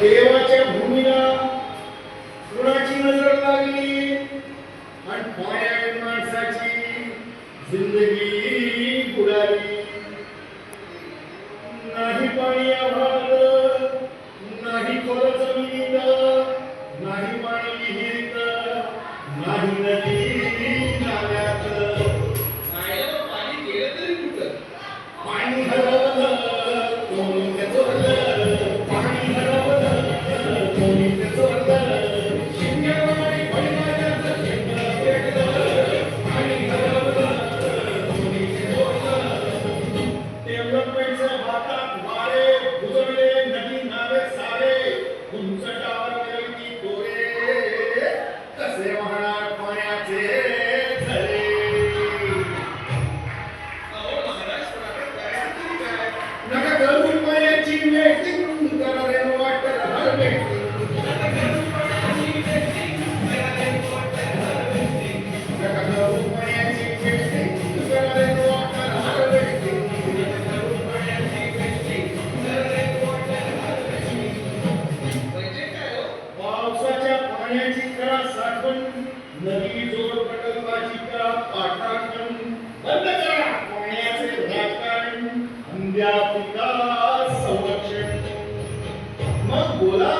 देवाच्या भूमीला कुणाची नजर लागली आणि पाण्यात माणसाची जिंदगी बुडाली. नाही पाणी आभाळ, नाही खोल जमिनीत, नाही पाणी विहिरीत, नाही नदी नाल्यात. पाणी गेलं तरी कुठं? पाणी हरवलं कोणी ते चोरलं, पाणी हरवलं कोणी ते चोरलं. शिंगेवाडी बैलाचं शिंग पेटलं, पाणी हरवलं कोणी ते चोरलं. डेव्हलपमेंटच्या भागात वारे उजळले, नदी नाले सारे उंच टावर मिरवती कोरे, कसे वाहणार पाण्याचे झरे. नका करू पायाची वेटिंग करा रे वाटर हार्वेस्टिंग. नका करू पायाची वेटिंग करा रे वाटर हार्वेस्टिंग. म्हणजे काय हो? पावसाच्या पाण्याची करा साठवण, नदी जोड प्रकल्पाची करा पाठांकन. बंद करा पाण्याचे राजकारण, अंध्या पिका संरक्षण. मग बोला